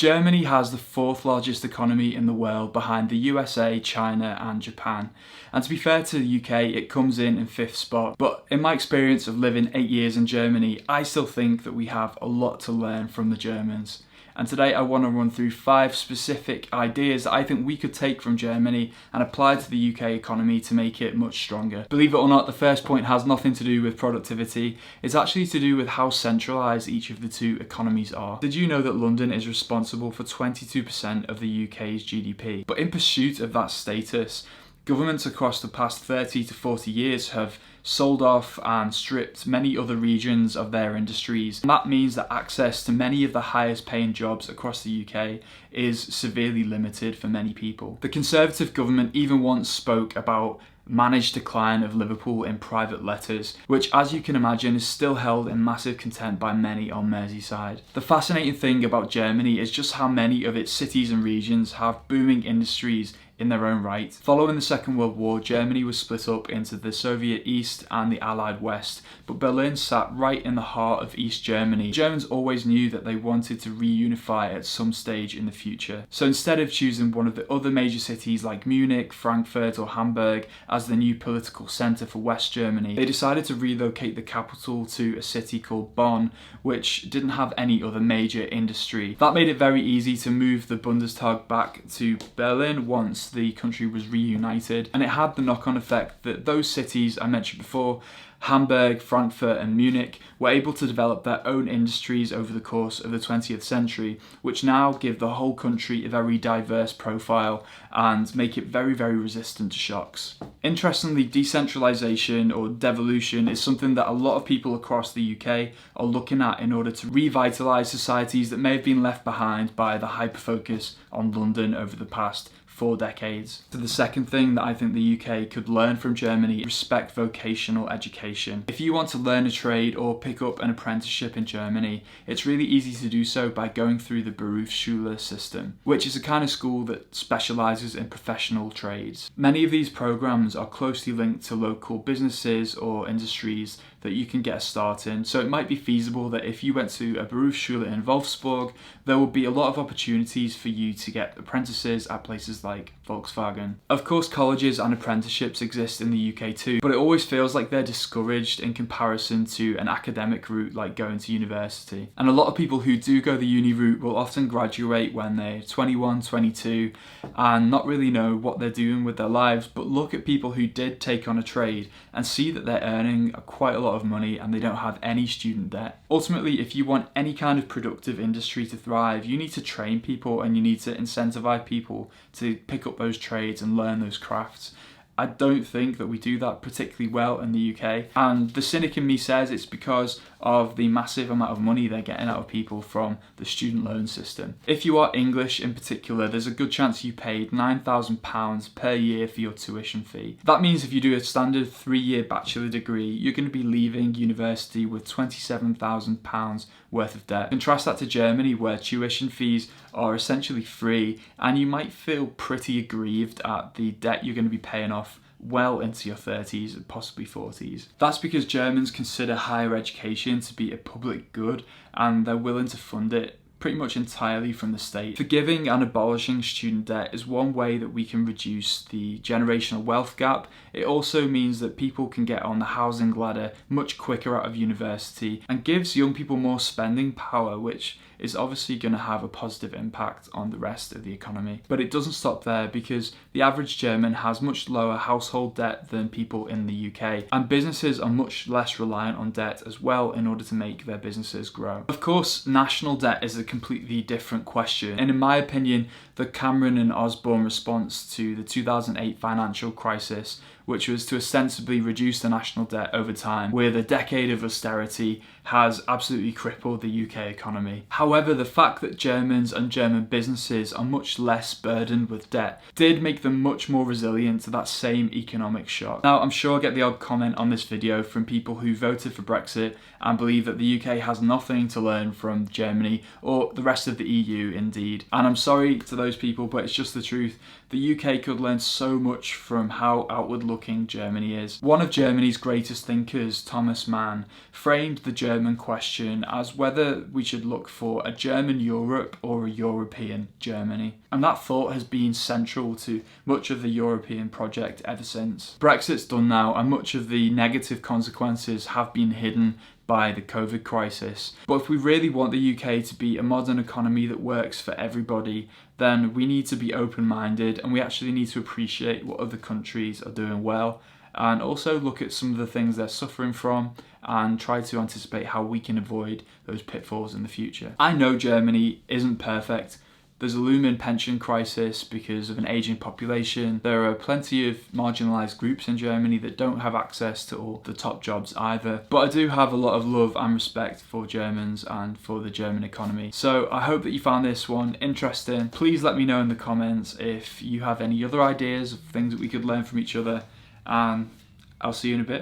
Germany has the fourth largest economy in the world behind the USA, China and Japan. And to be fair to the UK, it comes in fifth spot. But in my experience of living 8 years in Germany, I still think that we have a lot to learn from the Germans. And today I want to run through 5 specific ideas that I think we could take from Germany and apply to the UK economy to make it much stronger. Believe it or not, the first point has nothing to do with productivity. It's actually to do with how centralised each of the two economies are. Did you know that London is responsible for 22% of the UK's GDP? But in pursuit of that status, governments across the past 30 to 40 years have sold off and stripped many other regions of their industries. And that means that access to many of the highest paying jobs across the UK is severely limited for many people. The Conservative government even once spoke about managed decline of Liverpool in private letters, which, as you can imagine, is still held in massive contempt by many on Merseyside. The fascinating thing about Germany is just how many of its cities and regions have booming industries in their own right. Following the Second World War, Germany was split up into the Soviet East and the Allied West, but Berlin sat right in the heart of East Germany. Germans always knew that they wanted to reunify at some stage in the future. So instead of choosing one of the other major cities like Munich, Frankfurt or Hamburg as the new political centre for West Germany, they decided to relocate the capital to a city called Bonn, which didn't have any other major industry. That made it very easy to move the Bundestag back to Berlin once the country was reunited, and it had the knock-on effect that those cities I mentioned before, Hamburg, Frankfurt and Munich, were able to develop their own industries over the course of the 20th century, which now give the whole country a very diverse profile and make it very, very resistant to shocks. Interestingly, decentralisation or devolution is something that a lot of people across the UK are looking at in order to revitalise societies that may have been left behind by the hyper-focus on London over the past 4 decades. So the second thing that I think the UK could learn from Germany is respect vocational education. If you want to learn a trade or pick up an apprenticeship in Germany, it's really easy to do so by going through the Berufsschule system, which is a kind of school that specialises in professional trades. Many of these programs are closely linked to local businesses or industries that you can get a start in. So it might be feasible that if you went to a Berufsschule in Wolfsburg, there would be a lot of opportunities for you to get apprentices at places like Volkswagen. Of course, colleges and apprenticeships exist in the UK too, but it always feels like they're discouraged in comparison to an academic route like going to university. And a lot of people who do go the uni route will often graduate when they're 21, 22 and not really know what they're doing with their lives, but look at people who did take on a trade and see that they're earning quite a lot of money and they don't have any student debt. Ultimately, if you want any kind of productive industry to thrive, you need to train people and you need to incentivize people to pick up those trades and learn those crafts. I don't think that we do that particularly well in the UK, and the cynic in me says it's because of the massive amount of money they're getting out of people from the student loan system. If you are English in particular, there's a good chance you paid £9,000 per year for your tuition fee. That means if you do a standard 3-year bachelor degree, you're going to be leaving university with £27,000 worth of debt. Contrast that to Germany, where tuition fees are essentially free, and you might feel pretty aggrieved at the debt you're going to be paying off well into your 30s and possibly 40s. That's because Germans consider higher education to be a public good and they're willing to fund it pretty much entirely from the state. Forgiving and abolishing student debt is one way that we can reduce the generational wealth gap. It also means that people can get on the housing ladder much quicker out of university and gives young people more spending power, which is obviously going to have a positive impact on the rest of the economy. But it doesn't stop there, because the average German has much lower household debt than people in the UK, and businesses are much less reliant on debt as well in order to make their businesses grow. Of course, national debt is a completely different question, and in my opinion, the Cameron and Osborne response to the 2008 financial crisis, which was to ostensibly reduce the national debt over time with a decade of austerity, has absolutely crippled the UK economy. However, the fact that Germans and German businesses are much less burdened with debt did make them much more resilient to that same economic shock. Now, I'm sure I get the odd comment on this video from people who voted for Brexit and believe that the UK has nothing to learn from Germany or the rest of the EU indeed. And I'm sorry to those people, but it's just the truth. The UK could learn so much from how outward looking looking Germany is. One of Germany's greatest thinkers, Thomas Mann, framed the German question as whether we should look for a German Europe or a European Germany. And that thought has been central to much of the European project ever since. Brexit's done now, and much of the negative consequences have been hidden by the COVID crisis. But if we really want the UK to be a modern economy that works for everybody, then we need to be open-minded, and we actually need to appreciate what other countries are doing well, and also look at some of the things they're suffering from and try to anticipate how we can avoid those pitfalls in the future. I know Germany isn't perfect. There's a looming pension crisis because of an ageing population. There are plenty of marginalised groups in Germany that don't have access to all the top jobs either. But I do have a lot of love and respect for Germans and for the German economy. So I hope that you found this one interesting. Please let me know in the comments if you have any other ideas of things that we could learn from each other. And I'll see you in a bit.